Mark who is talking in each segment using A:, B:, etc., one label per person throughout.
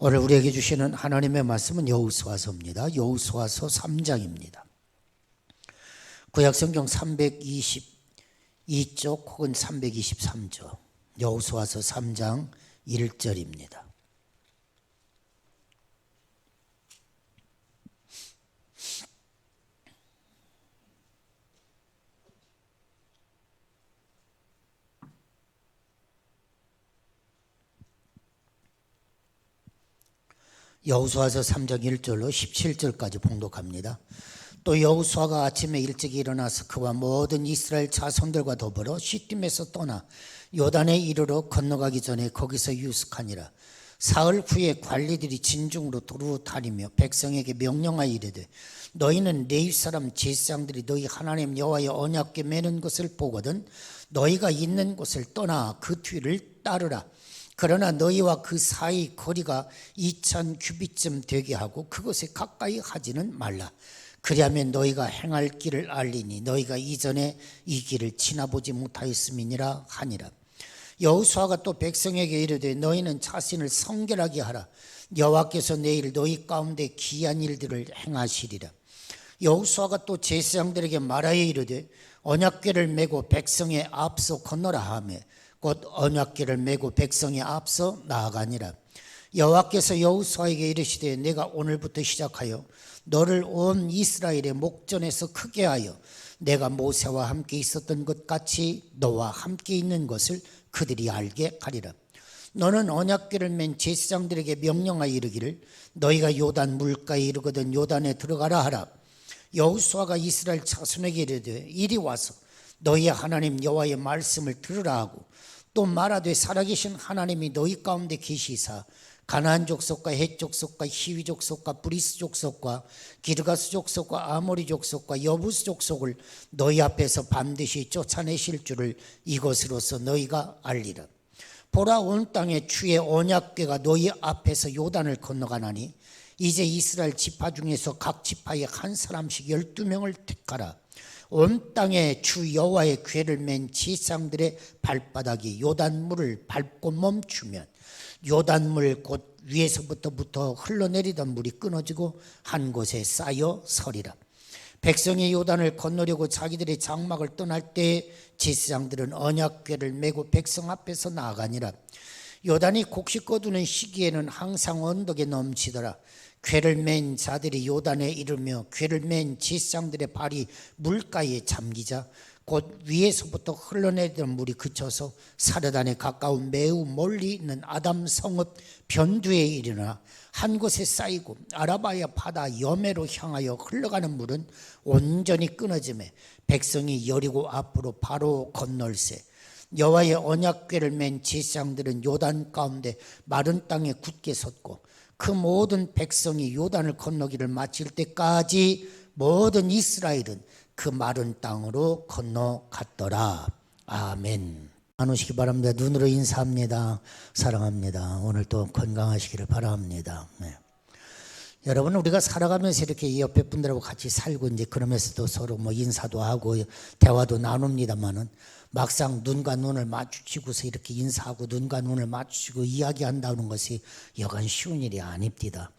A: 오늘 우리에게 주시는 하나님의 말씀은 여호수아서입니다. 여호수아서 3장입니다. 구약성경 322쪽 혹은 323쪽 여호수아서 3장 1절입니다. 여호수아서 3장 1절로 17절까지 봉독합니다. 또 여호수아가 아침에 일찍 일어나서 그와 모든 이스라엘 자손들과 더불어 시딤에서 떠나 요단에 이르러 건너가기 전에 거기서 유숙하니라. 사흘 후에 관리들이 진중으로 두루 다니며 백성에게 명령하여 이르되 너희는 레위 사람 제사장들이 너희 하나님 여호와의 언약궤 매는 것을 보거든 너희가 있는 곳을 떠나 그 뒤를 따르라. 그러나 너희와 그 사이 거리가 2000 규빗쯤 되게 하고 그것에 가까이 하지는 말라. 그리하면 너희가 행할 길을 알리니 너희가 이전에 이 길을 지나보지 못하였음이니라 하니라. 여호수아가 또 백성에게 이르되 너희는 자신을 성결하게 하라. 여호와께서 내일 너희 가운데 기이한 일들을 행하시리라. 여호수아가 또 제사장들에게 말하여 이르되 언약궤를 메고 백성의 앞서 건너라 하며 곧 언약궤를 메고 백성의 앞서 나아가니라. 여호와께서 여호수아에게 이르시되 내가 오늘부터 시작하여 너를 온 이스라엘의 목전에서 크게 하여 내가 모세와 함께 있었던 것 같이 너와 함께 있는 것을 그들이 알게 하리라. 너는 언약궤를 맨 제사장들에게 명령하여 이르기를 너희가 요단 물가에 이르거든 요단에 들어가라 하라. 여호수아가 이스라엘 자손에게 이르되 이리 와서 너희의 하나님 여호와의 말씀을 들으라 하고 또 말하되 살아계신 하나님이 너희 가운데 계시사 가나안 족속과 헷 족속과 히위 족속과 브리스 족속과 기르가스 족속과 아모리 족속과 여부스 족속을 너희 앞에서 반드시 쫓아내실 줄을 이것으로서 너희가 알리라. 보라 온 땅에 주의 언약궤가 너희 앞에서 요단을 건너가나니 이제 이스라엘 지파 중에서 각 지파에 한 사람씩 12명을 택하라. 온 땅에 주 여호와의 궤를 맨 제사장들의 발바닥이 요단물을 밟고 멈추면 요단물 곧 위에서부터 흘러내리던 물이 끊어지고 한 곳에 쌓여 서리라. 백성이 요단을 건너려고 자기들의 장막을 떠날 때 제사장들은 언약궤를 메고 백성 앞에서 나아가니라. 요단이 곡식 거두는 시기에는 항상 언덕에 넘치더라. 궤를 맨 자들이 요단에 이르며 궤를 맨 제사장들의 발이 물가에 잠기자 곧 위에서부터 흘러내리던 물이 그쳐서 사르단에 가까운 매우 멀리 있는 아담 성읍 변두에 이르나 한 곳에 쌓이고 아라바야 바다 여매로 향하여 흘러가는 물은 온전히 끊어지매 백성이 여리고 앞으로 바로 건널세. 여호와의 언약궤를 맨 제사장들은 요단 가운데 마른 땅에 굳게 섰고 그 모든 백성이 요단을 건너기를 마칠 때까지 모든 이스라엘은 그 마른 땅으로 건너갔더라. 아멘. 나누시기 바랍니다. 눈으로 인사합니다. 사랑합니다. 오늘 또 건강하시기를 바랍니다. 네. 여러분 우리가 살아가면서 이렇게 옆에 분들하고 같이 살고 이제 그러면서도 서로 뭐 인사도 하고 대화도 나눕니다만은 막상 눈과 눈을 마주치고서 이렇게 인사하고 눈과 눈을 마주치고 이야기한다는 것이 여간 쉬운 일이 아닙니다.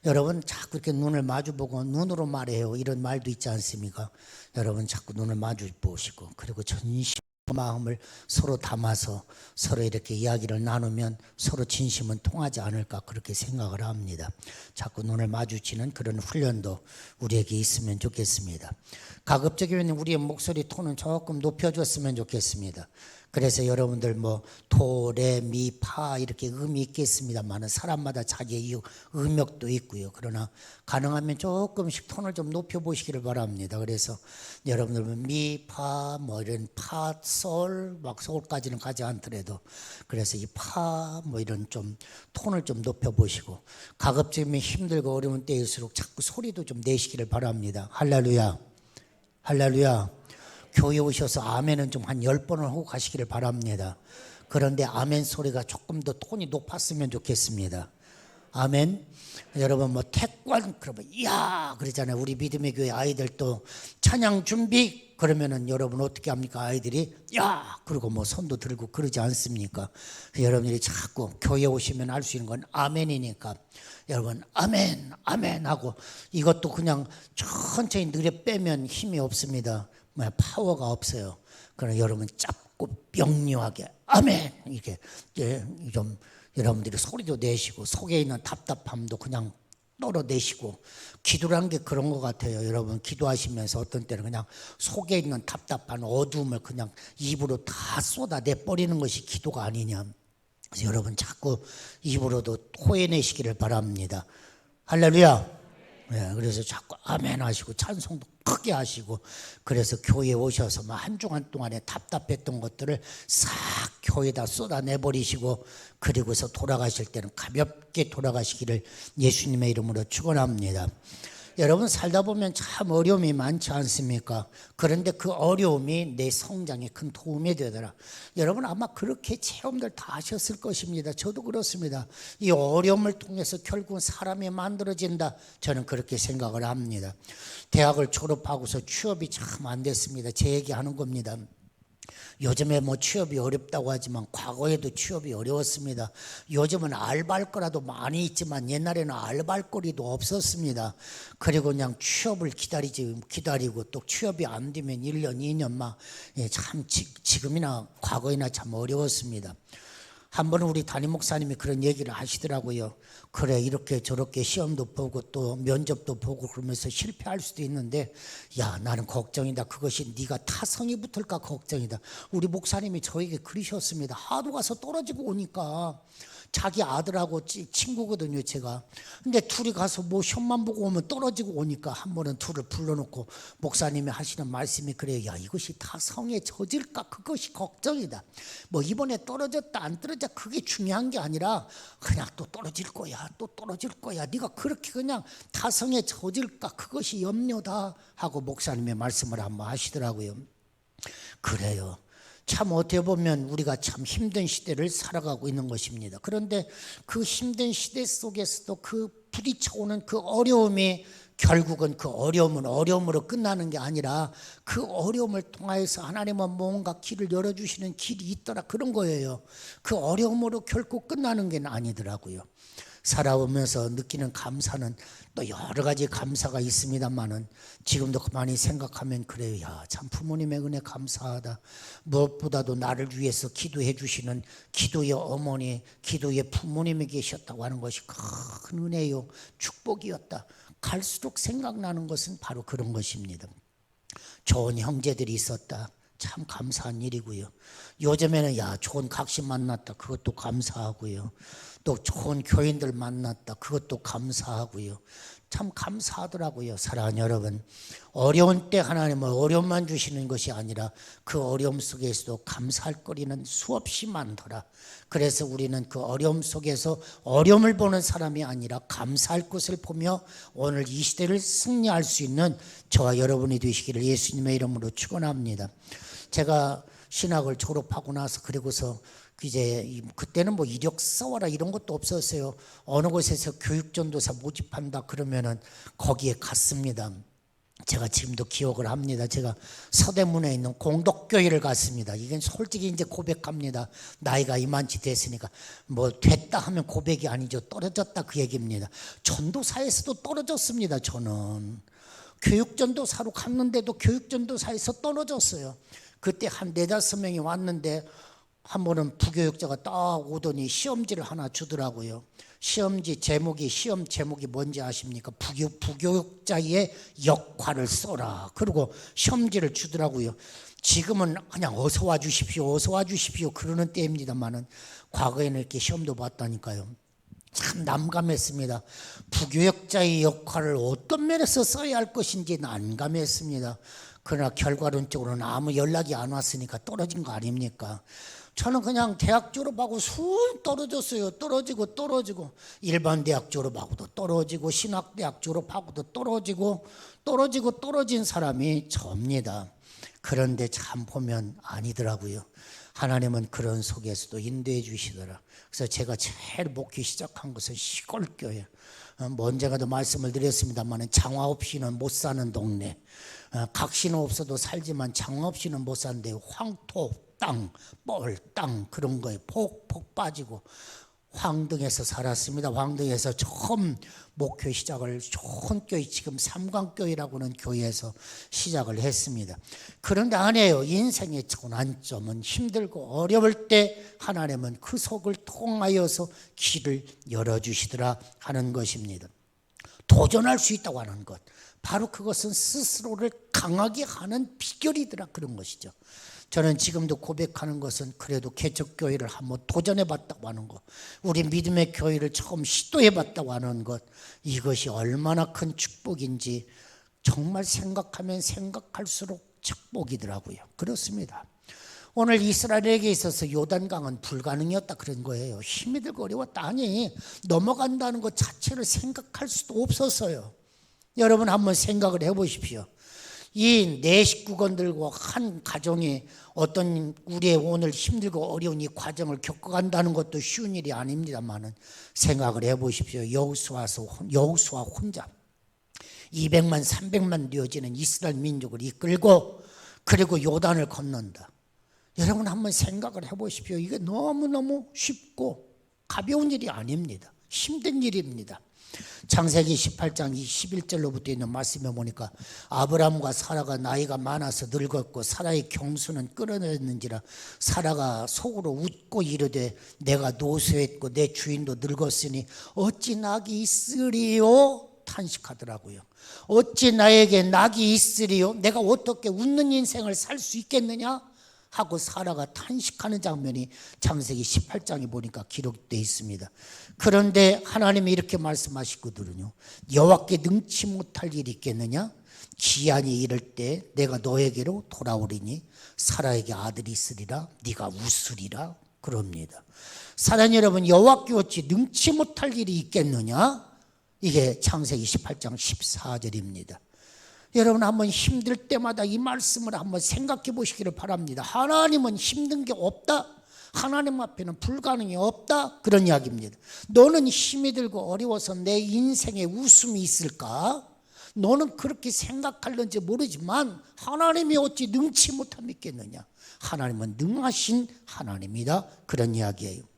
A: 여러분 자꾸 이렇게 눈을 마주보고 눈으로 말해요 이런 말도 있지 않습니까? 여러분 자꾸 눈을 마주보시고 그리고 전심 마음을 서로 담아서 서로 이렇게 이야기를 나누면 서로 진심은 통하지 않을까 그렇게 생각을 합니다. 자꾸 눈을 마주치는 그런 훈련도 우리에게 있으면 좋겠습니다. 가급적이면 우리의 목소리 톤은 조금 높여줬으면 좋겠습니다. 그래서 여러분들 뭐 도, 레, 미, 파 이렇게 음이 있겠습니다만 사람마다 자기의 음역도 있고요. 그러나 가능하면 조금씩 톤을 좀 높여보시기를 바랍니다. 그래서 여러분들 미, 파, 뭐 이런 파, 솔, 막 솔까지는 가지 않더라도 그래서 이 파, 뭐 이런 좀 톤을 좀 높여보시고 가급적이면 힘들고 어려운 때일수록 자꾸 소리도 좀 내시기를 바랍니다. 할렐루야. 할렐루야. 교회 오셔서 아멘은 좀 한 10번을 하고 가시기를 바랍니다. 그런데 아멘 소리가 조금 더 톤이 높았으면 좋겠습니다. 아멘. 여러분 뭐 태권 그러면 이야 그러잖아요. 우리 믿음의 교회 아이들도 찬양 준비 그러면은 여러분 어떻게 합니까? 아이들이 야 그러고 뭐 손도 들고 그러지 않습니까? 여러분들이 자꾸 교회 오시면 할 수 있는 건 아멘이니까 여러분 아멘 아멘 하고 이것도 그냥 천천히 느려 빼면 힘이 없습니다. 파워가 없어요. 그러나 여러분 짧고 명료하게 아멘 이렇게 좀 여러분들이 소리도 내시고 속에 있는 답답함도 그냥 떨어내시고 기도라는 게 그런 것 같아요. 여러분 기도하시면서 어떤 때는 그냥 속에 있는 답답한 어두움을 그냥 입으로 다 쏟아내버리는 것이 기도가 아니냐. 그래서 여러분 자꾸 입으로도 토해내시기를 바랍니다. 할렐루야. 네, 그래서 자꾸 아멘 하시고 찬송도 크게 하시고 그래서 교회에 오셔서 한 주간 동안에 답답했던 것들을 싹 교회에다 쏟아내버리시고 그리고서 돌아가실 때는 가볍게 돌아가시기를 예수님의 이름으로 축원합니다. 여러분 살다 보면 참 어려움이 많지 않습니까? 그런데 그 어려움이 내 성장에 큰 도움이 되더라. 여러분 아마 그렇게 체험들 다 하셨을 것입니다. 저도 그렇습니다. 이 어려움을 통해서 결국은 사람이 만들어진다. 저는 그렇게 생각을 합니다. 대학을 졸업하고서 취업이 참 안 됐습니다. 제 얘기하는 겁니다. 요즘에 뭐 취업이 어렵다고 하지만 과거에도 취업이 어려웠습니다. 요즘은 알바할 거라도 많이 있지만 옛날에는 알바할 거리도 없었습니다. 그리고 그냥 취업을 기다리고 또 취업이 안 되면 1년, 2년 참 지금이나 과거에나 참 어려웠습니다. 한 번은 우리 담임 목사님이 그런 얘기를 하시더라고요. 그래 이렇게 저렇게 시험도 보고 또 면접도 보고 그러면서 실패할 수도 있는데 야 나는 걱정이다. 그것이 네가 타성이 붙을까 걱정이다. 우리 목사님이 저에게 그러셨습니다. 하도 가서 떨어지고 오니까 자기 아들하고 친구거든요 제가. 근데 둘이 가서 뭐 시험만 보고 오면 떨어지고 오니까 한 번은 둘을 불러놓고 목사님이 하시는 말씀이 그래요. 야 이것이 타성에 젖을까 그것이 걱정이다. 뭐 이번에 떨어졌다 안 떨어졌다 그게 중요한 게 아니라 그냥 또 떨어질 거야 또 떨어질 거야 네가 그렇게 그냥 타성에 젖을까 그것이 염려다 하고 목사님의 말씀을 한번 하시더라고요. 그래요. 참 어떻게 보면 우리가 참 힘든 시대를 살아가고 있는 것입니다. 그런데 그 힘든 시대 속에서도 그 부딪혀오는 그 어려움이 결국은 그 어려움은 어려움으로 끝나는 게 아니라 그 어려움을 통하여서 하나님은 뭔가 길을 열어주시는 길이 있더라 그런 거예요. 그 어려움으로 결코 끝나는 게 아니더라고요. 살아오면서 느끼는 감사는 또 여러 가지 감사가 있습니다만은 지금도 많이 생각하면 그래요. 야, 참 부모님의 은혜 감사하다. 무엇보다도 나를 위해서 기도해 주시는 기도의 어머니, 기도의 부모님이 계셨다고 하는 것이 큰 은혜요, 축복이었다. 갈수록 생각나는 것은 바로 그런 것입니다. 좋은 형제들이 있었다. 참 감사한 일이고요. 요즘에는 야 좋은 각시 만났다. 그것도 감사하고요. 또 좋은 교인들 만났다. 그것도 감사하고요. 참 감사하더라고요. 사랑하는 여러분, 어려운 때 하나님은 어려움만 주시는 것이 아니라 그 어려움 속에서도 감사할 거리는 수없이 많더라. 그래서 우리는 그 어려움 속에서 어려움을 보는 사람이 아니라 감사할 것을 보며 오늘 이 시대를 승리할 수 있는 저와 여러분이 되시기를 예수님의 이름으로 축원합니다. 제가 신학을 졸업하고 나서 그리고서 이제 그때는 뭐 이력서라 이런 것도 없었어요. 어느 곳에서 교육전도사 모집한다 그러면은 거기에 갔습니다. 제가 지금도 기억을 합니다. 제가 서대문에 있는 공덕교회를 갔습니다. 이건 솔직히 이제 고백합니다. 나이가 이만치 됐으니까 뭐 됐다 하면 고백이 아니죠. 떨어졌다 그 얘기입니다. 전도사에서도 떨어졌습니다. 저는 교육전도사로 갔는데도 교육전도사에서 떨어졌어요. 그때 한 4-5명이 왔는데 한 번은 부교육자가 딱 오더니 시험지를 하나 주더라고요. 시험 제목이 뭔지 아십니까? 부교육자의 역할을 써라. 그리고 시험지를 주더라고요. 지금은 그냥 어서 와 주십시오 그러는 때입니다만은 과거에는 이렇게 시험도 봤다니까요. 참 난감했습니다. 부교육자의 역할을 어떤 면에서 써야 할 것인지 난감했습니다. 그러나 결과론적으로는 아무 연락이 안 왔으니까 떨어진 거 아닙니까? 저는 그냥 대학 졸업하고 쑥 떨어졌어요. 떨어지고 일반 대학 졸업하고도 떨어지고 신학대학 졸업하고도 떨어진 사람이 접니다. 그런데 참 보면 아니더라고요. 하나님은 그런 속에서도 인도해 주시더라. 그래서 제가 제일 목회 시작한 것은 시골교회. 언젠가도 말씀을 드렸습니다만 장화 없이는 못 사는 동네. 각신 없어도 살지만 장화 없이는 못 사는데 황토, 땅, 뻘, 땅 그런 거에 폭폭 빠지고 황등에서 살았습니다. 황등에서 처음 목회 시작을 좋은 교회, 지금 삼강교회라고는 교회에서 시작을 했습니다. 그런데 아니에요. 인생의 고난점은 힘들고 어려울 때 하나님은 그 속을 통하여서 길을 열어주시더라 하는 것입니다. 도전할 수 있다고 하는 것, 바로 그것은 스스로를 강하게 하는 비결이더라 그런 것이죠. 저는 지금도 고백하는 것은 그래도 개척교회를 한번 도전해봤다고 하는 것, 우리 믿음의 교회를 처음 시도해봤다고 하는 것, 이것이 얼마나 큰 축복인지 정말 생각하면 생각할수록 축복이더라고요. 그렇습니다. 오늘 이스라엘에게 있어서 요단강은 불가능이었다 그런 거예요. 힘이 들고 어려웠다. 아니, 넘어간다는 것 자체를 생각할 수도 없었어요. 여러분 한번 생각을 해보십시오. 이 네 식구건 들고 한 가정이 어떤 우리의 오늘 힘들고 어려운 이 과정을 겪어간다는 것도 쉬운 일이 아닙니다만은 생각을 해보십시오. 여호수아 혼자 200만 300만 되어지는 이스라엘 민족을 이끌고 그리고 요단을 건넌다. 여러분 한번 생각을 해보십시오. 이게 너무너무 쉽고 가벼운 일이 아닙니다. 힘든 일입니다. 창세기 18장 21절로부터 있는 말씀에 보니까 아브람과 사라가 나이가 많아서 늙었고 사라의 경수는 끊어졌는지라 사라가 속으로 웃고 이르되 내가 노쇠했고 내 주인도 늙었으니 어찌 낙이 있으리요? 탄식하더라고요. 어찌 나에게 낙이 있으리요? 내가 어떻게 웃는 인생을 살 수 있겠느냐? 하고 사라가 탄식하는 장면이 창세기 18장에 보니까 기록되어 있습니다. 그런데 하나님이 이렇게 말씀하시거든요. 여호와께 능치 못할 일이 있겠느냐? 기한이 이를 때 내가 너에게로 돌아오리니 사라에게 아들이 있으리라 네가 웃으리라 그럽니다. 사랑 여러분, 여호와께 어찌 능치 못할 일이 있겠느냐? 이게 창세기 18장 14절입니다. 여러분 한번 힘들 때마다 이 말씀을 한번 생각해 보시기를 바랍니다. 하나님은 힘든 게 없다. 하나님 앞에는 불가능이 없다. 그런 이야기입니다. 너는 힘이 들고 어려워서 내 인생에 웃음이 있을까? 너는 그렇게 생각할는지 모르지만 하나님이 어찌 능치 못함있겠느냐? 하나님은 능하신 하나님이다. 그런 이야기예요.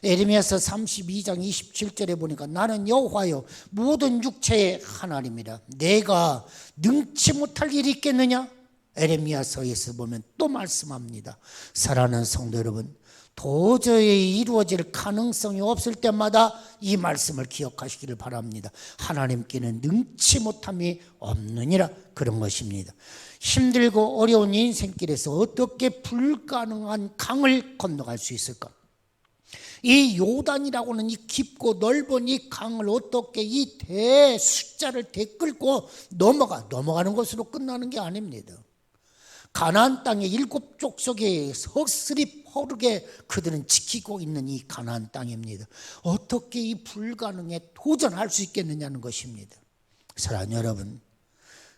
A: 에레미야서 32장 27절에 보니까 나는 여호와여 모든 육체의 하나님이라. 내가 능치 못할 일이 있겠느냐? 에레미야서에서 보면 또 말씀합니다. 사랑하는 성도 여러분, 도저히 이루어질 가능성이 없을 때마다 이 말씀을 기억하시기를 바랍니다. 하나님께는 능치 못함이 없느니라 그런 것입니다. 힘들고 어려운 인생길에서 어떻게 불가능한 강을 건너갈 수 있을까? 이 요단이라고는 이 깊고 넓은 이 강을 어떻게 이 숫자를 끌고 넘어가는 것으로 끝나는 게 아닙니다. 가나안 땅의 7족속에 석슬이 퍼르게 그들은 지키고 있는 이 가나안 땅입니다. 어떻게 이 불가능에 도전할 수 있겠느냐는 것입니다. 사랑하는 여러분,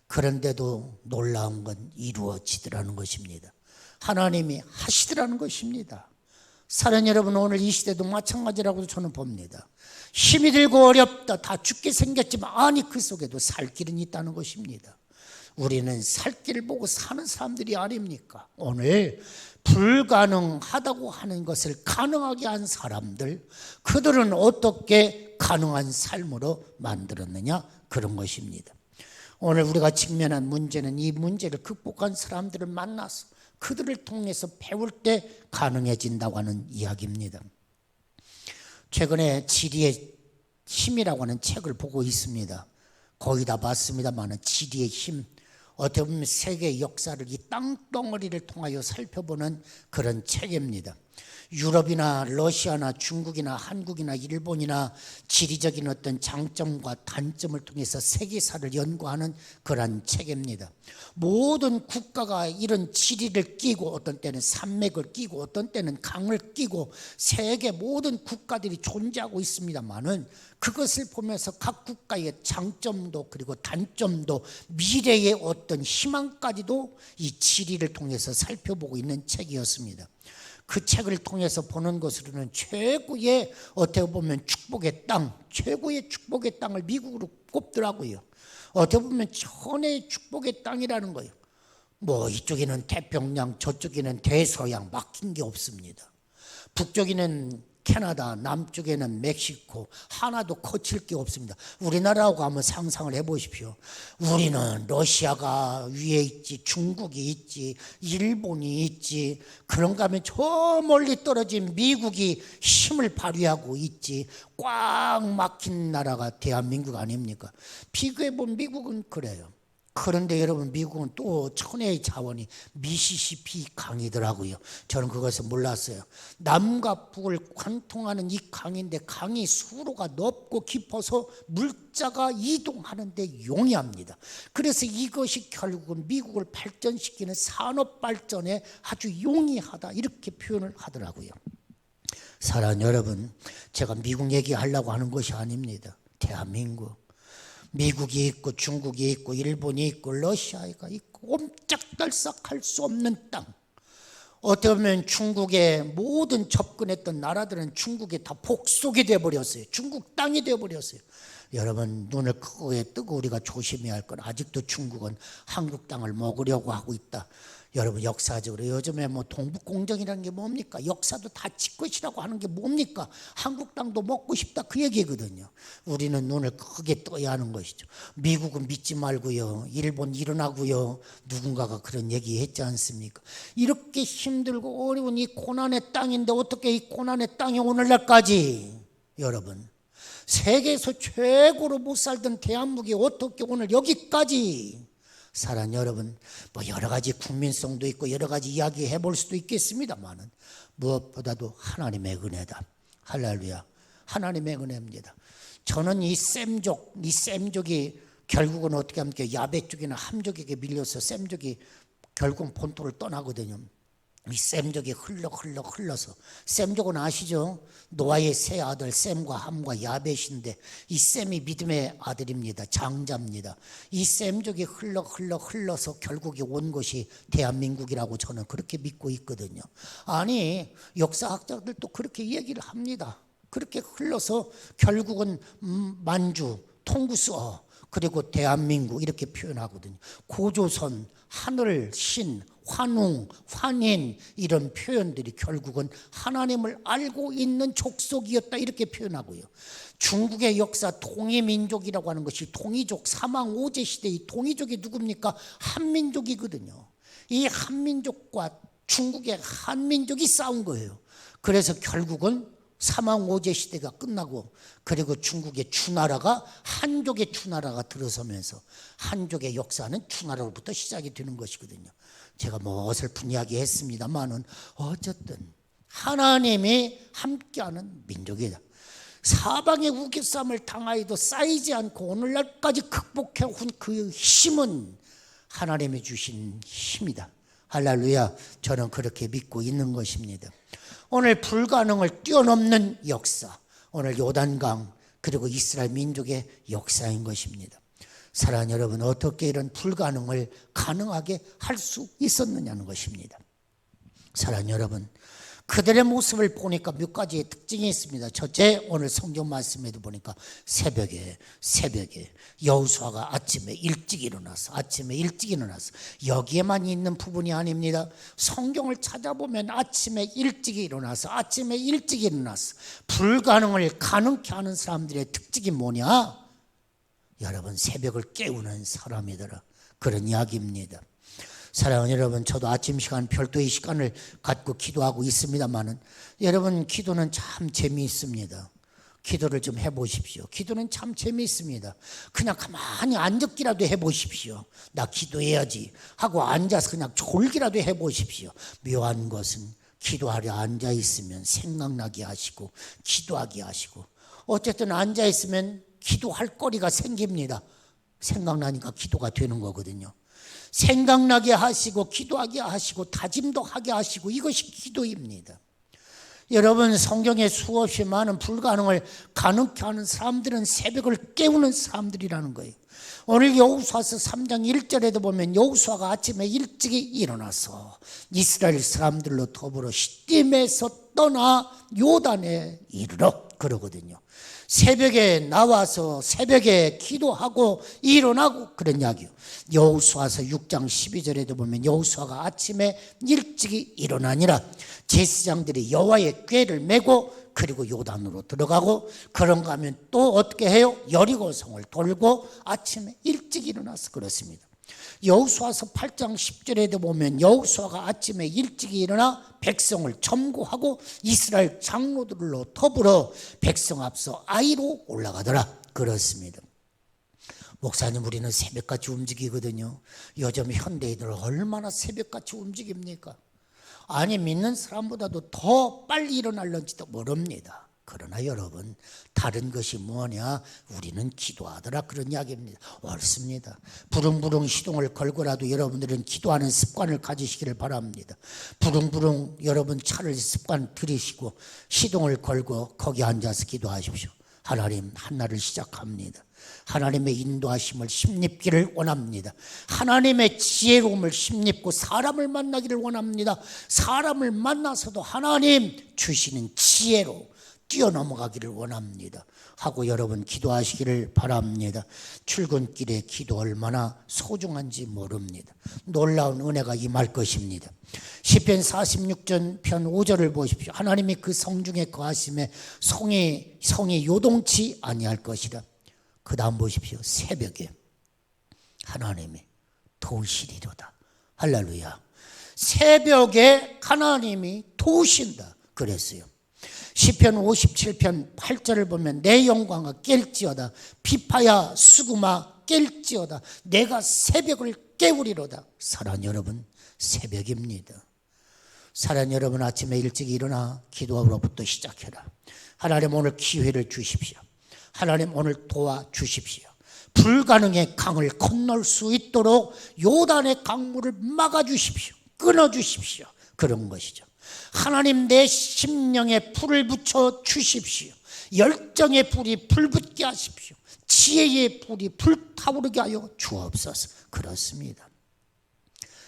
A: 그런데도 놀라운 건 이루어지더라는 것입니다. 하나님이 하시더라는 것입니다. 사랑하는 여러분, 오늘 이 시대도 마찬가지라고 저는 봅니다. 힘이 들고 어렵다, 다 죽게 생겼지만 아니 그 속에도 살 길은 있다는 것입니다. 우리는 살 길을 보고 사는 사람들이 아닙니까? 오늘 불가능하다고 하는 것을 가능하게 한 사람들, 그들은 어떻게 가능한 삶으로 만들었느냐? 그런 것입니다. 오늘 우리가 직면한 문제는 이 문제를 극복한 사람들을 만나서 그들을 통해서 배울 때 가능해진다고 하는 이야기입니다. 최근에 지리의 힘이라고 하는 책을 보고 있습니다. 거의 다 봤습니다만 지리의 힘, 어떻게 보면 세계 역사를 이 땅덩어리를 통하여 살펴보는 그런 책입니다. 유럽이나 러시아나 중국이나 한국이나 일본이나 지리적인 어떤 장점과 단점을 통해서 세계사를 연구하는 그러한 책입니다. 모든 국가가 이런 지리를 끼고 어떤 때는 산맥을 끼고 어떤 때는 강을 끼고 세계 모든 국가들이 존재하고 있습니다만은 그것을 보면서 각 국가의 장점도 그리고 단점도 미래의 어떤 희망까지도 이 지리를 통해서 살펴보고 있는 책이었습니다. 그 책을 통해서 보는 것으로는 최고의 어떻게 보면 축복의 땅, 최고의 축복의 땅을 미국으로 꼽더라고요. 어떻게 보면 천혜의 축복의 땅이라는 거예요. 뭐 이쪽에는 태평양, 저쪽에는 대서양, 막힌 게 없습니다. 북쪽에는 캐나다, 남쪽에는 멕시코, 하나도 거칠 게 없습니다. 우리나라하고 한번 상상을 해보십시오. 우리는 러시아가 위에 있지, 중국이 있지, 일본이 있지, 그런가 하면 저 멀리 떨어진 미국이 힘을 발휘하고 있지. 꽉 막힌 나라가 대한민국 아닙니까? 비교해보면 미국은 그래요. 그런데 여러분, 미국은 또 천혜의 자원이 미시시피 강이더라고요. 저는 그것을 몰랐어요. 남과 북을 관통하는 이 강인데 강이 수로가 넓고 깊어서 물자가 이동하는데 용이합니다. 그래서 이것이 결국은 미국을 발전시키는 산업 발전에 아주 용이하다, 이렇게 표현을 하더라고요. 사랑하는 여러분, 제가 미국 얘기하려고 하는 것이 아닙니다. 대한민국, 미국이 있고 중국이 있고 일본이 있고 러시아가 있고 옴짝달싹할 수 없는 땅. 어떻게 보면 중국에 모든 접근했던 나라들은 중국에 다 복속이 되어버렸어요. 중국 땅이 되어버렸어요. 여러분, 눈을 크게 뜨고 우리가 조심해야 할 건, 아직도 중국은 한국 땅을 먹으려고 하고 있다. 여러분, 역사적으로 요즘에 뭐 동북공정이라는 게 뭡니까? 역사도 다 지 것이라고 하는 게 뭡니까? 한국 땅도 먹고 싶다, 그 얘기거든요. 우리는 눈을 크게 떠야 하는 것이죠. 미국은 믿지 말고요, 일본 일어나고요, 누군가가 그런 얘기 했지 않습니까? 이렇게 힘들고 어려운 이 고난의 땅인데 어떻게 이 고난의 땅이 오늘날까지, 여러분, 세계에서 최고로 못 살던 대한민국이 어떻게 오늘 여기까지, 사랑하는 여러분, 뭐 여러 가지 국민성도 있고 여러 가지 이야기 해볼 수도 있겠습니다만은 무엇보다도 하나님의 은혜다. 할렐루야. 하나님의 은혜입니다. 저는 이 셈족이 결국은 어떻게 합니까? 야베 쪽이나 함족에게 밀려서 셈족이 결국은 본토를 떠나거든요. 이 셈족이 흘러서, 셈족은 아시죠? 노아의 세 아들 셈과 함과 야벳인데 이 셈이 믿음의 아들입니다. 장자입니다. 이 셈족이 흘러서 결국에 온 것이 대한민국이라고 저는 그렇게 믿고 있거든요. 아니, 역사학자들도 그렇게 얘기를 합니다. 그렇게 흘러서 결국은 만주, 통구서, 그리고 대한민국, 이렇게 표현하거든요. 고조선, 하늘, 신, 환웅, 환인, 이런 표현들이 결국은 하나님을 알고 있는 족속이었다, 이렇게 표현하고요. 중국의 역사, 동이민족이라고 하는 것이 동이족, 사망오제 시대의 동이족이 누굽니까? 한민족이거든요. 이 한민족과 중국의 한민족이 싸운 거예요. 그래서 결국은 사망오제 시대가 끝나고, 그리고 중국의 추나라가, 한족의 추나라가 들어서면서 한족의 역사는 추나라로부터 시작이 되는 것이거든요. 제가 뭐 어설픈 이야기 했습니다만은 어쨌든 하나님이 함께하는 민족이다. 사방의 우겨쌈을 당하여도 쌓이지 않고 오늘날까지 극복해온 그 힘은 하나님이 주신 힘이다. 할렐루야. 저는 그렇게 믿고 있는 것입니다. 오늘 불가능을 뛰어넘는 역사, 오늘 요단강 그리고 이스라엘 민족의 역사인 것입니다. 사랑하는 여러분, 어떻게 이런 불가능을 가능하게 할 수 있었느냐는 것입니다. 사랑하는 여러분, 그들의 모습을 보니까 몇 가지의 특징이 있습니다. 첫째, 오늘 성경 말씀에도 보니까 새벽에 여호수아가 아침에 일찍 일어나서 여기에만 있는 부분이 아닙니다. 성경을 찾아보면 아침에 일찍 일어나서 불가능을 가능케 하는 사람들의 특징이 뭐냐? 여러분, 새벽을 깨우는 사람이더라, 그런 이야기입니다. 사랑하는 여러분, 저도 아침 시간 별도의 시간을 갖고 기도하고 있습니다만은 여러분, 기도는 참 재미있습니다. 기도를 좀 해보십시오. 기도는 참 재미있습니다. 그냥 가만히 앉았기라도 해보십시오. 나 기도해야지 하고 앉아서 그냥 졸기라도 해보십시오. 묘한 것은 기도하려 앉아 있으면 생각나게 하시고 기도하게 하시고, 어쨌든 앉아 있으면 기도할 거리가 생깁니다. 생각나니까 기도가 되는 거거든요. 생각나게 하시고 기도하게 하시고 다짐도 하게 하시고, 이것이 기도입니다. 여러분, 성경에 수없이 많은 불가능을 가능케 하는 사람들은 새벽을 깨우는 사람들이라는 거예요. 오늘 여호수아서 3장 1절에도 보면 여호수아가 아침에 일찍이 일어나서 이스라엘 사람들로 더불어 시딤에서 떠나 요단에 이르러 그러거든요. 새벽에 나와서 새벽에 기도하고 일어나고 그런 이야기요. 여호수아서 6장 12절에도 보면 여호수아가 아침에 일찍이 일어나니라 제사장들이 여호와의 궤를 메고 그리고 요단으로 들어가고, 그런가 하면 또 어떻게 해요? 여리고성을 돌고 아침에 일찍 일어나서 그렇습니다. 여호수아서 8장 10절에도 보면 여호수아가 아침에 일찍 일어나 백성을 점거하고 이스라엘 장로들로 더불어 백성 앞서 아이로 올라가더라 그렇습니다. 목사님, 우리는 새벽같이 움직이거든요. 요즘 현대인들 얼마나 새벽같이 움직입니까? 아니, 믿는 사람보다도 더 빨리 일어날런지도 모릅니다. 그러나 여러분, 다른 것이 뭐냐? 우리는 기도하더라 그런 이야기입니다. 옳습니다. 부릉부릉 시동을 걸고라도 여러분들은 기도하는 습관을 가지시기를 바랍니다. 부릉부릉 여러분 차를 습관 들이시고 시동을 걸고 거기 앉아서 기도하십시오. 하나님, 한날을 시작합니다. 하나님의 인도하심을 힘입기를 원합니다. 하나님의 지혜로움을 힘입고 사람을 만나기를 원합니다. 사람을 만나서도 하나님 주시는 지혜로 뛰어넘어가기를 원합니다 하고 여러분 기도하시기를 바랍니다. 출근길에 기도 얼마나 소중한지 모릅니다. 놀라운 은혜가 임할 것입니다. 시편 46편 5절을 보십시오. 하나님이 그 성중에 거하심에 성이 요동치 아니할 것이라. 그 다음 보십시오. 새벽에 하나님이 도우시리로다. 할렐루야. 새벽에 하나님이 도우신다 그랬어요. 시편 57편 8절을 보면 내 영광아 깰지어다, 비파야 수구마 깰지어다, 내가 새벽을 깨우리로다. 사랑하는 여러분, 새벽입니다. 사랑하는 여러분, 아침에 일찍 일어나 기도하로부터 시작해라. 하나님, 오늘 기회를 주십시오. 하나님, 오늘 도와주십시오. 불가능의 강을 건널 수 있도록 요단의 강물을 막아주십시오. 끊어주십시오. 그런 것이죠. 하나님, 내 심령에 불을 붙여 주십시오. 열정의 불이 불붙게 하십시오. 지혜의 불이 불타오르게 하여 주옵소서. 그렇습니다.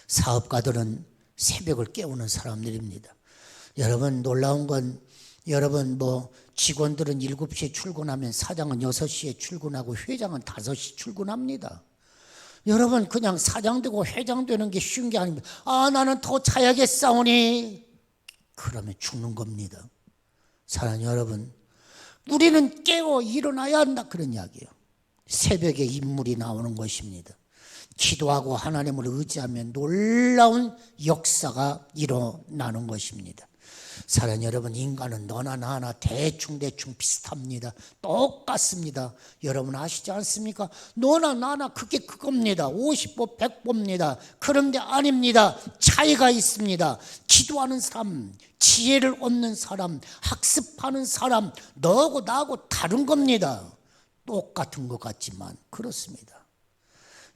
A: 사업가들은 새벽을 깨우는 사람들입니다. 여러분, 놀라운 건 여러분 직원들은 7시에 출근하면 사장은 6시에 출근하고 회장은 5시 출근합니다. 여러분, 그냥 사장 되고 회장 되는 게 쉬운 게 아닙니다. 나는 더 자야겠사오니 그러면 죽는 겁니다. 사랑하는 여러분, 우리는 깨어 일어나야 한다 그런 이야기예요. 새벽에 인물이 나오는 것입니다. 기도하고 하나님을 의지하면 놀라운 역사가 일어나는 것입니다. 사랑하는 여러분, 인간은 너나 나나 대충 비슷합니다. 똑같습니다. 여러분 아시지 않습니까? 너나 나나 그게 그겁니다. 50보 100보입니다. 그런데 아닙니다. 차이가 있습니다. 기도하는 사람, 지혜를 얻는 사람, 학습하는 사람, 너하고 나하고 다른 겁니다. 똑같은 것 같지만 그렇습니다.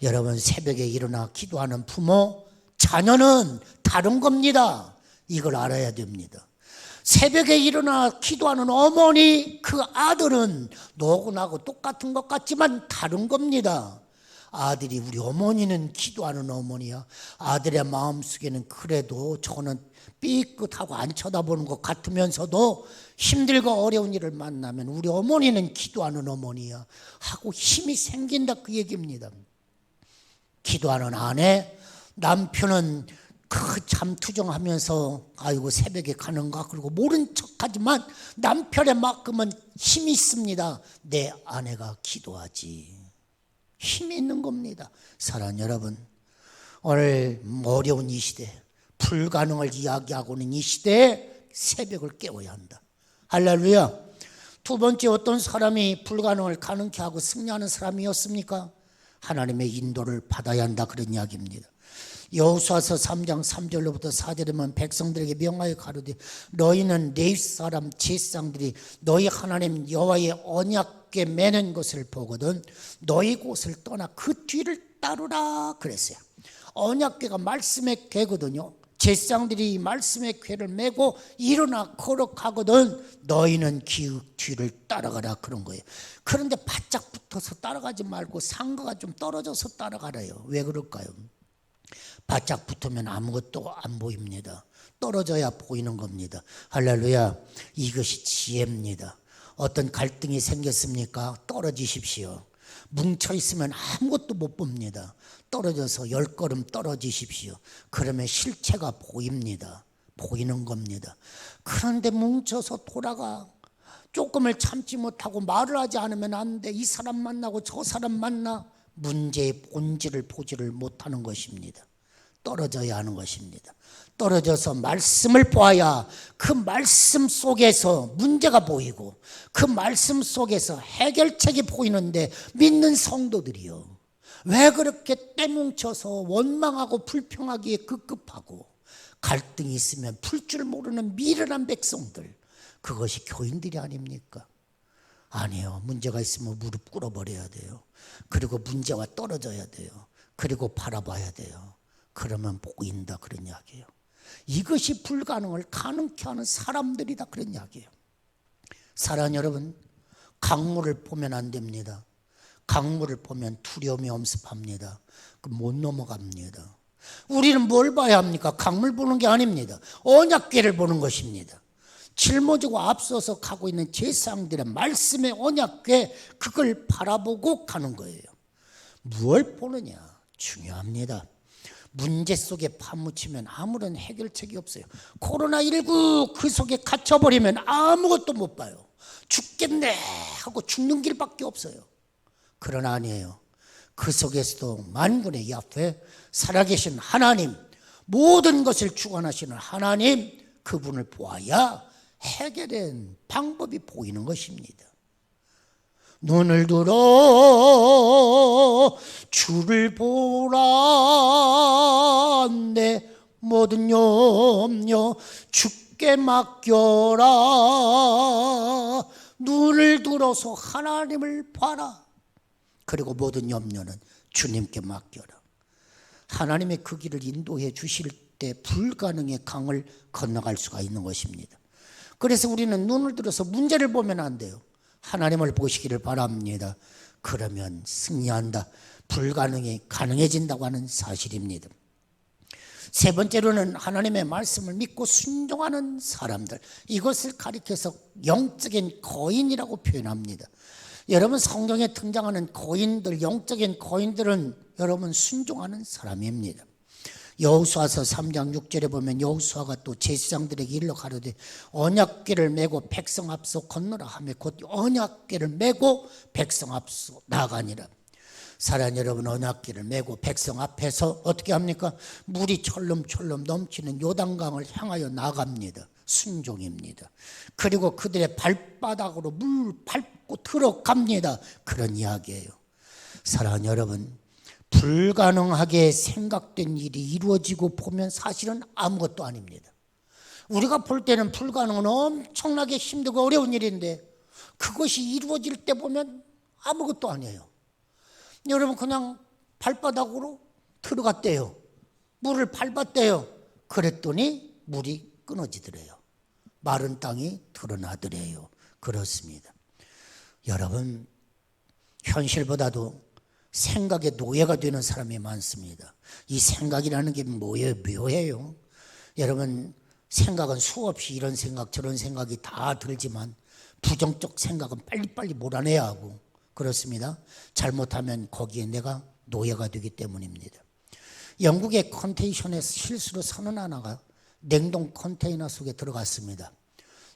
A: 여러분, 새벽에 일어나 기도하는 부모, 자녀는 다른 겁니다. 이걸 알아야 됩니다. 새벽에 일어나 기도하는 어머니, 그 아들은 너하고 나하고 똑같은 것 같지만 다른 겁니다. 아들이, 우리 어머니는 기도하는 어머니야. 아들의 마음속에는 그래도 저는 삐끗하고 안 쳐다보는 것 같으면서도 힘들고 어려운 일을 만나면 우리 어머니는 기도하는 어머니야 하고 힘이 생긴다 그 얘기입니다. 기도하는 아내, 남편은 그 잠투정하면서 아이고 새벽에 가는가 그러고 모른 척하지만 남편의 만큼은 힘이 있습니다. 내 아내가 기도하지. 힘이 있는 겁니다. 사랑하는 여러분, 오늘 어려운 이 시대, 불가능을 이야기하고는 이 시대에 새벽을 깨워야 한다. 할렐루야. 두 번째, 어떤 사람이 불가능을 가능케 하고 승리하는 사람이었습니까? 하나님의 인도를 받아야 한다, 그런 이야기입니다. 여호수아서 3장 3절로부터 4절에 보면 백성들에게 명하여 가로되 너희는 네 사람 제사장들이 너희 하나님 여호와의 언약궤 매는 것을 보거든 너희 곳을 떠나 그 뒤를 따르라 그랬어요. 언약궤가 말씀의 궤거든요. 제사장들이 말씀의 궤를 메고 일어나 걸어가거든 너희는 그 뒤를 따라가라, 그런 거예요. 그런데 바짝 붙어서 따라가지 말고 상가가 좀 떨어져서 따라가래요. 왜 그럴까요? 바짝 붙으면 아무것도 안 보입니다. 떨어져야 보이는 겁니다. 할렐루야. 이것이 지혜입니다. 어떤 갈등이 생겼습니까? 떨어지십시오. 뭉쳐있으면 아무것도 못 봅니다. 떨어져서 10걸음 떨어지십시오. 그러면 실체가 보입니다. 보이는 겁니다. 그런데 뭉쳐서 돌아가. 조금을 참지 못하고 말을 하지 않으면 안 돼. 이 사람 만나고 저 사람 만나. 문제의 본질을 보지를 못하는 것입니다. 떨어져야 하는 것입니다. 떨어져서 말씀을 보아야 그 말씀 속에서 문제가 보이고 그 말씀 속에서 해결책이 보이는데 믿는 성도들이요, 왜 그렇게 떼뭉쳐서 원망하고 불평하기에 급급하고 갈등이 있으면 풀 줄 모르는 미련한 백성들, 그것이 교인들이 아닙니까? 아니에요. 문제가 있으면 무릎 꿇어버려야 돼요. 그리고 문제와 떨어져야 돼요. 그리고 바라봐야 돼요. 그러면 보인다, 그런 이야기예요. 이것이 불가능을 가능케 하는 사람들이다, 그런 이야기예요. 사랑하는 여러분, 강물을 보면 안 됩니다. 강물을 보면 두려움이 엄습합니다. 못 넘어갑니다. 우리는 뭘 봐야 합니까? 강물 보는 게 아닙니다. 언약궤를 보는 것입니다. 짊어지고 앞서서 가고 있는 제사장들의 말씀의 언약궤, 그걸 바라보고 가는 거예요. 무엇을 보느냐 중요합니다. 문제 속에 파묻히면 아무런 해결책이 없어요. 코로나19 그 속에 갇혀버리면 아무것도 못 봐요. 죽겠네 하고 죽는 길밖에 없어요. 그러나 아니에요. 그 속에서도 만군의 야훼 살아계신 하나님, 모든 것을 주관하시는 하나님, 그분을 보아야 해결된 방법이 보이는 것입니다. 눈을 들어 주를 보라, 내 모든 염려 주께 맡겨라. 눈을 들어서 하나님을 봐라. 그리고 모든 염려는 주님께 맡겨라. 하나님의 그 길을 인도해 주실 때 불가능의 강을 건너갈 수가 있는 것입니다. 그래서 우리는 눈을 들어서 문제를 보면 안 돼요. 하나님을 보시기를 바랍니다. 그러면 승리한다. 불가능이 가능해진다고 하는 사실입니다. 세 번째로는 하나님의 말씀을 믿고 순종하는 사람들, 이것을 가리켜서 영적인 거인이라고 표현합니다. 여러분, 성경에 등장하는 거인들, 영적인 거인들은 여러분 순종하는 사람입니다. 여호수아서 3장 6절에 보면 여호수아가 또 제사장들에게 일러 가로되 언약궤를 메고 백성 앞서 건너라 하며 곧 언약궤를 메고 백성 앞서 나가니라. 사랑하는 여러분, 언약궤를 메고 백성 앞에서 어떻게 합니까? 물이 철름철름 넘치는 요단강을 향하여 나갑니다. 순종입니다. 그리고 그들의 발바닥으로 물 밟고 들어갑니다. 그런 이야기예요. 사랑하는 여러분, 불가능하게 생각된 일이 이루어지고 보면 사실은 아무것도 아닙니다. 우리가 볼 때는 불가능은 엄청나게 힘들고 어려운 일인데 그것이 이루어질 때 보면 아무것도 아니에요. 여러분, 그냥 발바닥으로 들어갔대요. 물을 밟았대요. 그랬더니 물이 끊어지더래요. 마른 땅이 드러나더래요. 그렇습니다. 여러분, 현실보다도 생각의 노예가 되는 사람이 많습니다. 이 생각이라는 게 묘해요. 여러분, 생각은 수없이 이런 생각 저런 생각이 다 들지만 부정적 생각은 빨리빨리 몰아내야 하고 그렇습니다. 잘못하면 거기에 내가 노예가 되기 때문입니다. 영국의 컨테이션에서 실수로 선원 하나가 냉동 컨테이너 속에 들어갔습니다.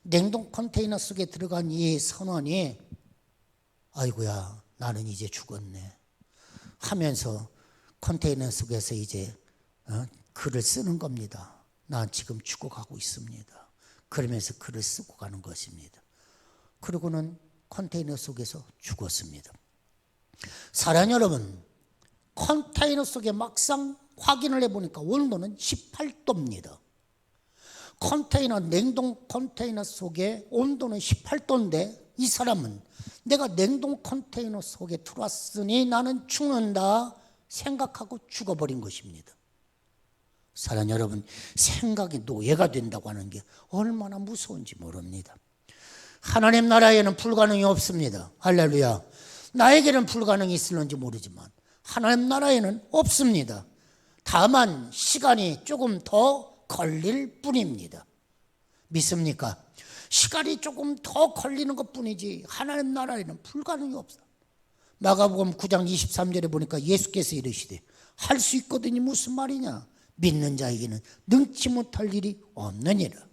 A: 냉동 컨테이너 속에 들어간 이 선원이 아이고야, 나는 이제 죽었네 하면서 컨테이너 속에서 이제 글을 쓰는 겁니다. 난 지금 죽어가고 있습니다. 그러면서 글을 쓰고 가는 것입니다. 그리고는 컨테이너 속에서 죽었습니다. 사랑하는 여러분, 컨테이너 속에 막상 확인을 해보니까 온도는 18도입니다. 컨테이너, 냉동 컨테이너 속에 온도는 18도인데 이 사람은 내가 냉동 컨테이너 속에 들어왔으니 나는 죽는다 생각하고 죽어버린 것입니다. 사랑 여러분, 생각이 노예가 된다고 하는 게 얼마나 무서운지 모릅니다. 하나님 나라에는 불가능이 없습니다. 할렐루야. 나에게는 불가능이 있을는지 모르지만 하나님 나라에는 없습니다. 다만 시간이 조금 더 걸릴 뿐입니다. 믿습니까? 시간이 조금 더 걸리는 것뿐이지 하나님 나라에는 불가능이 없어. 마가복음 9장 23절에 보니까 예수께서 이르시되 할 수 있거든이 무슨 말이냐? 믿는 자에게는 능치 못할 일이 없느니라.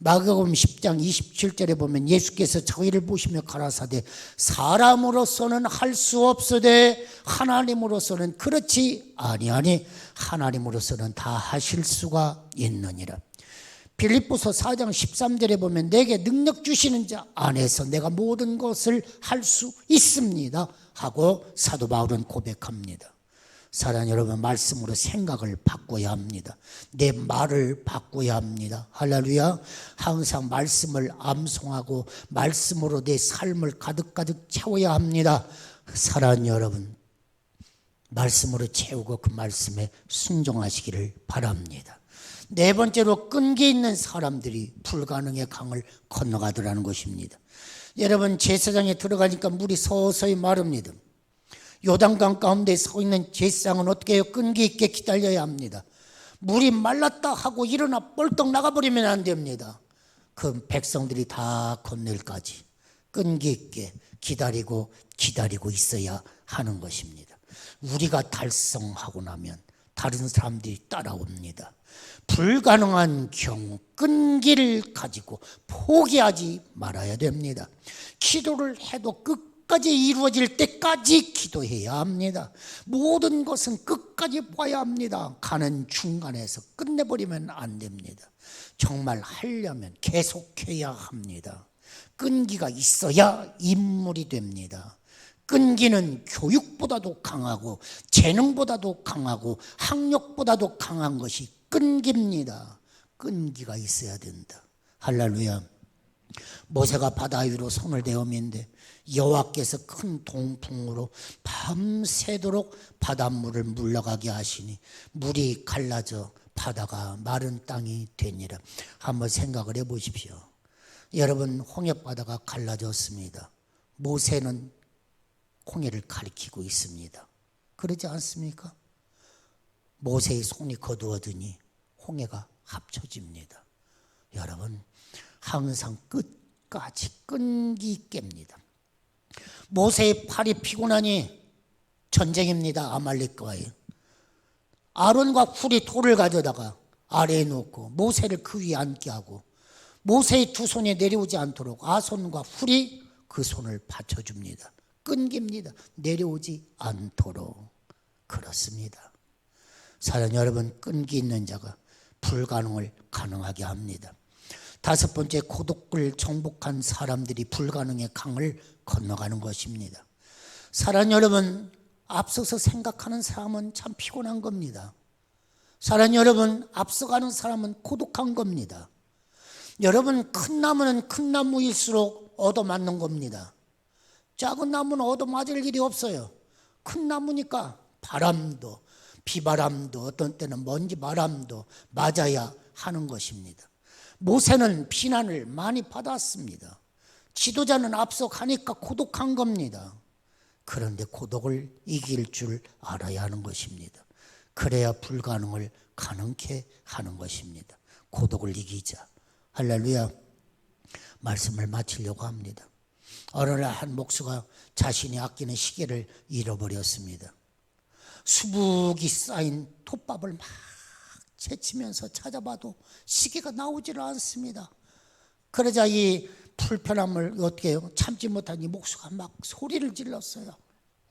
A: 마가복음 10장 27절에 보면 예수께서 저희를 보시며 가라사대 사람으로서는 할 수 없으되 하나님으로서는 그렇지 아니하니 하나님으로서는 다 하실 수가 있느니라. 빌립보서 4장 13절에 보면 내게 능력 주시는 자 안에서 내가 모든 것을 할 수 있습니다 하고 사도 바울은 고백합니다. 사랑하는 여러분, 말씀으로 생각을 바꿔야 합니다. 내 말을 바꿔야 합니다. 할렐루야. 항상 말씀을 암송하고 말씀으로 내 삶을 가득가득 채워야 합니다. 사랑하는 여러분, 말씀으로 채우고 그 말씀에 순종하시기를 바랍니다. 네 번째로 끈기 있는 사람들이 불가능의 강을 건너가더라는 것입니다. 여러분, 제사장에 들어가니까 물이 서서히 마릅니다. 요단강 가운데 서 있는 제사장은 어떻게 해요? 끈기 있게 기다려야 합니다. 물이 말랐다 하고 일어나 뻘떡 나가버리면 안 됩니다. 그 백성들이 다 건널까지 끈기 있게 기다리고 있어야 하는 것입니다. 우리가 달성하고 나면 다른 사람들이 따라옵니다. 불가능한 경우 끈기를 가지고 포기하지 말아야 됩니다. 기도를 해도 끝까지 이루어질 때까지 기도해야 합니다. 모든 것은 끝까지 봐야 합니다. 가는 중간에서 끝내버리면 안 됩니다. 정말 하려면 계속해야 합니다. 끈기가 있어야 인물이 됩니다. 끈기는 교육보다도 강하고 재능보다도 강하고 학력보다도 강한 것이 끈기입니다. 끈기가 있어야 된다. 할렐루야. 모세가 바다 위로 손을 대었는데 여호와께서 큰 동풍으로 밤새도록 바닷물을 물러가게 하시니 물이 갈라져 바다가 마른 땅이 되니라. 한번 생각을 해보십시오. 여러분, 홍해바다가 갈라졌습니다. 모세는 홍해를 가리키고 있습니다. 그러지 않습니까? 모세의 손이 거두어지니 홍해가 합쳐집니다. 여러분, 항상 끝까지 끈기 있게입니다. 모세의 팔이 피곤하니 전쟁입니다. 아말렉과의. 아론과 훌이 돌을 가져다가 아래에 놓고 모세를 그 위에 앉게 하고 모세의 두 손이 내려오지 않도록 아손과 훌이 그 손을 받쳐줍니다. 끈기입니다. 내려오지 않도록. 그렇습니다. 사랑 여러분, 끈기 있는 자가 불가능을 가능하게 합니다. 다섯 번째, 고독을 정복한 사람들이 불가능의 강을 건너가는 것입니다. 사랑 여러분, 앞서서 생각하는 사람은 참 피곤한 겁니다. 사랑 여러분, 앞서가는 사람은 고독한 겁니다. 여러분, 큰 나무는 큰 나무일수록 얻어맞는 겁니다. 작은 나무는 얻어맞을 일이 없어요. 큰 나무니까 바람도 비바람도 어떤 때는 먼지 바람도 맞아야 하는 것입니다. 모세는 비난을 많이 받았습니다. 지도자는 앞서가니까 고독한 겁니다. 그런데 고독을 이길 줄 알아야 하는 것입니다. 그래야 불가능을 가능케 하는 것입니다. 고독을 이기자. 할렐루야. 말씀을 마치려고 합니다. 어느 날 한 목수가 자신이 아끼는 시계를 잃어버렸습니다. 수북이 쌓인 톱밥을 막 채치면서 찾아봐도 시계가 나오지를 않습니다. 그러자 이 불편함을 어떻게 해요? 참지 못한 이 목수가 막 소리를 질렀어요.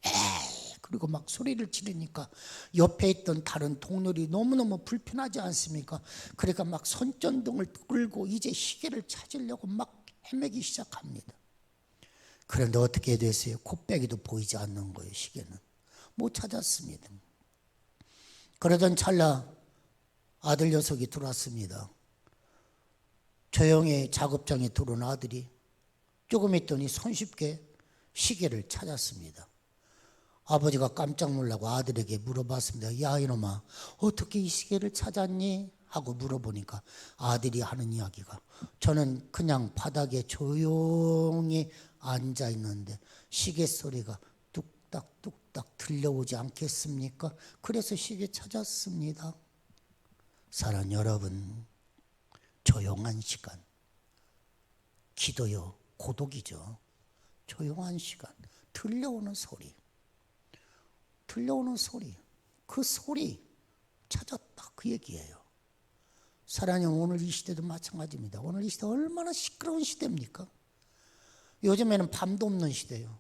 A: 에이, 그리고 막 소리를 지르니까 옆에 있던 다른 동료들이 너무너무 불편하지 않습니까? 그러니까 막 손전등을 끌고 이제 시계를 찾으려고 막 헤매기 시작합니다. 그런데 어떻게 됐어요? 콧배기도 보이지 않는 거예요. 시계는 못 찾았습니다. 그러던 찰나 아들 녀석이 들어왔습니다. 조용히 작업장에 들어온 아들이 조금 있더니 손쉽게 시계를 찾았습니다. 아버지가 깜짝 놀라고 아들에게 물어봤습니다. 야 이놈아, 어떻게 이 시계를 찾았니? 하고 물어보니까 아들이 하는 이야기가, 저는 그냥 바닥에 조용히 앉아 있는데 시계 소리가 뚝딱뚝딱 들려오지 않겠습니까? 그래서 시계 찾았습니다. 사랑하는 여러분, 조용한 시간, 기도요 고독이죠. 조용한 시간, 들려오는 소리, 그 소리 찾았다, 그 얘기예요. 사랑하는, 오늘 이 시대도 마찬가지입니다. 오늘 이 시대 얼마나 시끄러운 시대입니까? 요즘에는 밤도 없는 시대예요.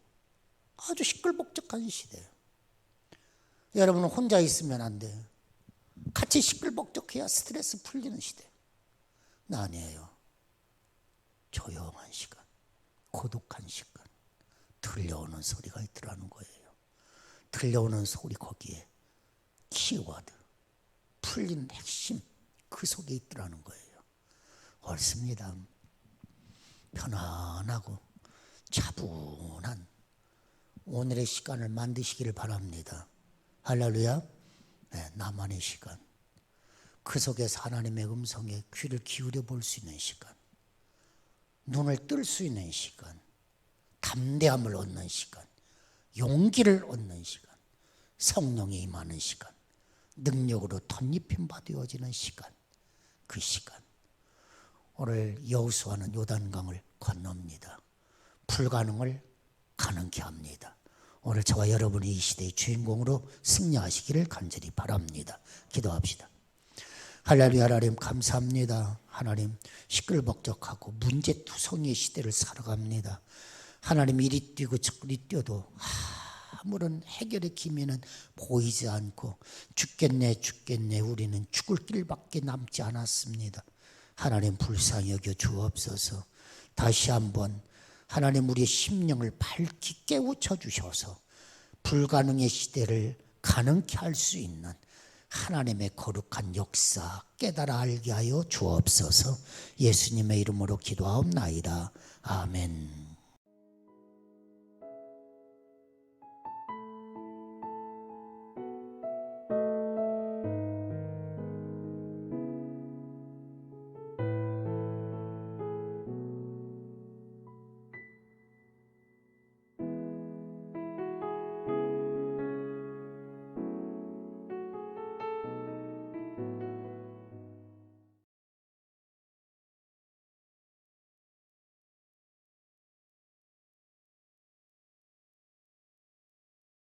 A: 아주 시끌벅적한 시대예요. 여러분은 혼자 있으면 안 돼요. 같이 시끌벅적해야 스트레스 풀리는 시대. 아니에요. 조용한 시간, 고독한 시간, 들려오는 소리가 있더라는 거예요. 들려오는 소리, 거기에 키워드, 풀린 핵심, 그 속에 있더라는 거예요. 옳습니다. 편안하고 차분한 오늘의 시간을 만드시기를 바랍니다. 할렐루야. 네, 나만의 시간, 그 속에서 하나님의 음성에 귀를 기울여 볼 수 있는 시간, 눈을 뜰 수 있는 시간, 담대함을 얻는 시간, 용기를 얻는 시간, 성령이 임하는 시간, 능력으로 덧입힘 받아지는 시간, 그 시간. 오늘 여호수아는 요단강을 건넙니다. 불가능을 가능케 합니다. 오늘 저와 여러분이 이 시대의 주인공으로 승리하시기를 간절히 바랍니다. 기도합시다. 할렐루야. 하나님 감사합니다. 하나님, 시끌벅적하고 문제투성이의 시대를 살아갑니다. 하나님, 이리 뛰고 저리 뛰어도 아무런 해결의 기미는 보이지 않고 죽겠네 우리는 죽을 길밖에 남지 않았습니다. 하나님, 불쌍히 여겨 주옵소서. 다시 한번 하나님, 우리의 심령을 밝히 깨우쳐 주셔서 불가능의 시대를 가능케 할 수 있는 하나님의 거룩한 역사 깨달아 알게 하여 주옵소서. 예수님의 이름으로 기도하옵나이다. 아멘.